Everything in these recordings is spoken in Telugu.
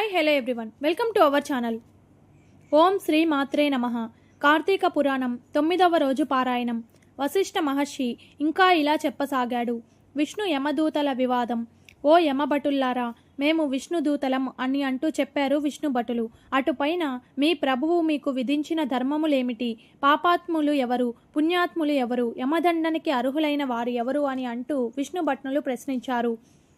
Hi hello everyone, welcome to our channel. ఓం శ్రీ మాత్రే నమః. కార్తీక పురాణం 9వ రోజు పారాయణం. వశిష్ఠ మహర్షి ఇంకా ఇలా చెప్పసాగాడు. విష్ణు యమదూతల వివాదం. ఓ యమభటుల్లారా, మేము విష్ణుదూతలం అని అంటూ చెప్పారు విష్ణుభటులు. అటుపైన మీ ప్రభువు మీకు విధించిన ధర్మములేమిటి? పాపాత్ములు ఎవరు, పుణ్యాత్ములు ఎవరు, యమదండానికి అర్హులైన వారు ఎవరు అని అంటూ విష్ణుభటులు ప్రశ్నించారు.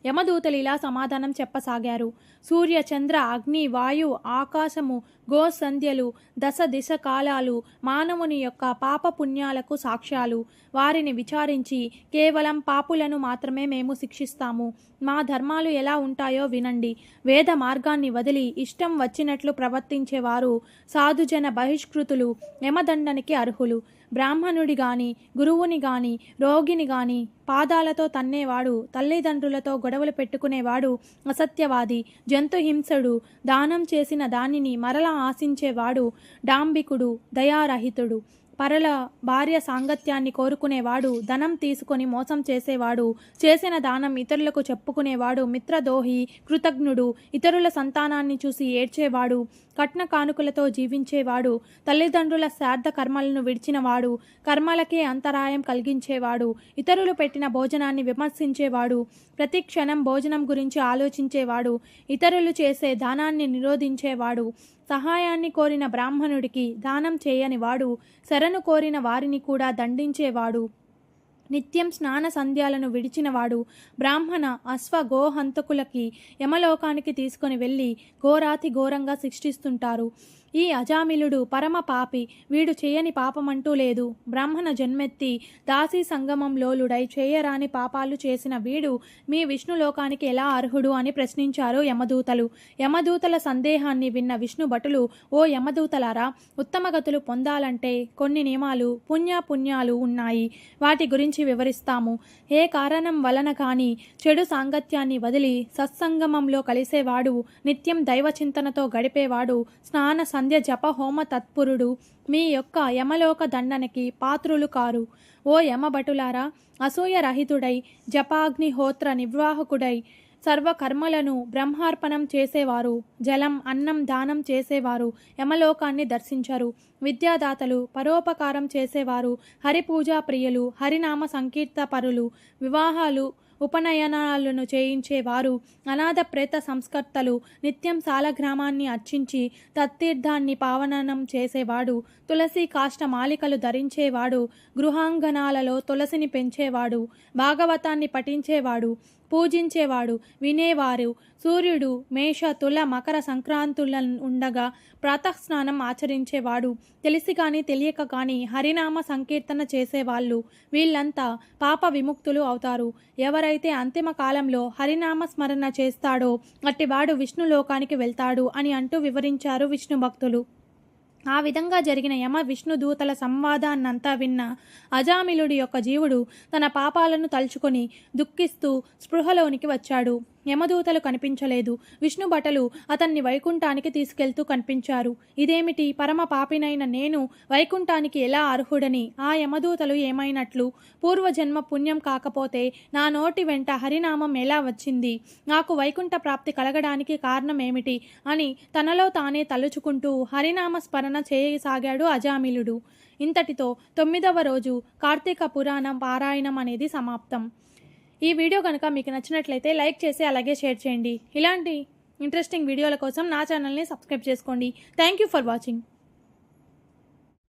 యమదూతలు ఇలా సమాధానం చెప్పసాగారు. సూర్య, చంద్ర, అగ్ని, వాయు, ఆకాశము, గోసంధ్యలు, దశ దిశ కాలాలు మానవుని యొక్క పాప పుణ్యాలకు సాక్ష్యాలు. వారిని విచారించి కేవలం పాపులను మాత్రమే మేము శిక్షిస్తాము. మా ధర్మాలు ఎలా ఉంటాయో వినండి. వేద మార్గాన్ని వదిలి ఇష్టం వచ్చినట్లు ప్రవర్తించేవారు సాధుజన బహిష్కృతులు యమదండానికి అర్హులు. బ్రాహ్మణుడి గాని, గురువుని గాని, రోగిని గాని పాదాలతో తన్నేవాడు, తల్లిదండ్రులతో గొడవలు పెట్టుకునేవాడు అసత్యవాది, జంతుహింసడు, దానం చేసిన దానిని మరలా ఆశించేవాడు డాంబికుడు, దయారహితుడు, పరల భార్య సాంగత్యాన్ని కోరుకునేవాడు, ధనం తీసుకొని మోసం చేసేవాడు, చేసిన దానం ఇతరులకు చెప్పుకునేవాడు మిత్రదోహి, కృతజ్ఞుడు, ఇతరుల సంతానాన్ని చూసి ఏడ్చేవాడు, కట్న కానుకలతో జీవించేవాడు, తల్లిదండ్రుల శ్రాద్ధ కర్మలను విడిచినవాడు, కర్మలకే అంతరాయం కలిగించేవాడు, ఇతరులు పెట్టిన భోజనాన్ని విమర్శించేవాడు, ప్రతి క్షణం భోజనం గురించి ఆలోచించేవాడు, ఇతరులు చేసే దానాన్ని నిరోధించేవాడు, సహాయాన్ని కోరిన బ్రాహ్మణుడికి దానం చేయనివాడు, శరణు కోరిన వారిని కూడా దండించేవాడు, నిత్యం స్నాన సంధ్యాలను విడిచినవాడు, బ్రాహ్మణ అశ్వ గోహంతకులకి యమలోకానికి తీసుకొని వెళ్ళి ఘోరాతి ఘోరంగా శిక్షిస్తుంటారు. ఈ అజామిలుడు పరమ పాపి, వీడు చేయని పాపమంటూ లేదు. బ్రాహ్మణ జన్మెత్తి దాసీ సంగమంలోలుడై చేయరాని పాపాలు చేసిన వీడు మీ విష్ణులోకానికి ఎలా అర్హుడు అని ప్రశ్నించారు యమదూతలు. యమదూతల సందేహాన్ని విన్న విష్ణుభటులు, ఓ యమదూతలారా, ఉత్తమగతులు పొందాలంటే కొన్ని నియమాలు, పుణ్యాలు ఉన్నాయి. వాటి గురించి వివరిస్తాము. ఏ కారణం వలన కానీ చెడు సాంగత్యాన్ని వదిలి సత్సంగమంలో కలిసేవాడు, నిత్యం దైవచింతనతో గడిపేవాడు, స్నాన సంధ్య జప హోమ తత్పురుడు మీ యొక్క యమలోక దండనకి పాత్రులు కారు. ఓ యమభటులారా, అసూయ రహితుడై జపాగ్నిహోత్ర నిర్వాహకుడై సర్వకర్మలను బ్రహ్మార్పణం చేసేవారు, జలం అన్నం దానం చేసేవారు యమలోకాన్ని దర్శించరు. విద్యాదాతలు, పరోపకారం చేసేవారు, హరిపూజా ప్రియులు, హరినామ సంకీర్తపరులు, వివాహాలు ఉపనయనాలను చేయించేవారు, అనాథ ప్రేత సంస్కర్తలు, నిత్యం సాలగ్రామాన్ని అర్చించి తత్తీర్థాన్ని పావనం చేసేవాడు, తులసి కాష్ట మాలికలు ధరించేవాడు, గృహాంగణాలలో తులసిని పెంచేవాడు, భాగవతాన్ని పఠించేవాడు, పూజించేవాడు, వినేవారు, సూర్యుడు మేష తుల మకర సంక్రాంతుల ఉండగా ప్రాతఃస్నానం ఆచరించేవాడు, తెలిసి కానీ తెలియక కానీ హరినామ సంకీర్తన చేసేవాళ్ళు, వీళ్ళంతా పాప విముక్తులు అవుతారు. ఎవరైతే అంతిమ కాలంలో హరినామ స్మరణ చేస్తాడో అట్టివాడు విష్ణులోకానికి వెళ్తాడు అని అంటూ వివరించారు విష్ణు భక్తులు. ఆ విధంగా జరిగిన యమ విష్ణు దూతల సంవాదాన్నంతా విన్న అజామిలుడి యొక్క జీవుడు తన పాపాలను తలుచుకొని దుఃఖిస్తూ స్పృహలోనికి వచ్చాడు. యమదూతలు కనిపించలేదు. విష్ణుభటులు అతన్ని వైకుంఠానికి తీసుకెళ్తూ కనిపించారు. ఇదేమిటి, పరమ పాపినైన నేను వైకుంఠానికి ఎలా అర్హుడని ఆ యమదూతలు ఏమైనట్లు? పూర్వజన్మ పుణ్యం కాకపోతే నా నోటి వెంట హరినామం ఎలా వచ్చింది? నాకు వైకుంఠ ప్రాప్తి కలగడానికి కారణం ఏమిటి అని తనలో తానే తలుచుకుంటూ హరినామ స్మరణ చేయసాగాడు అజామిలుడు. ఇంతటితో 9వ రోజు కార్తీక పురాణం పారాయణం అనేది సమాప్తం. ఈ వీడియో కనుక మీకు నచ్చినట్లయితే లైక్ చేసి అలాగే షేర్ చేయండి. ఇలాంటి ఇంట్రెస్టింగ్ వీడియోల కోసం నా ఛానల్ని సబ్స్క్రైబ్ చేసుకోండి. Thank you for watching.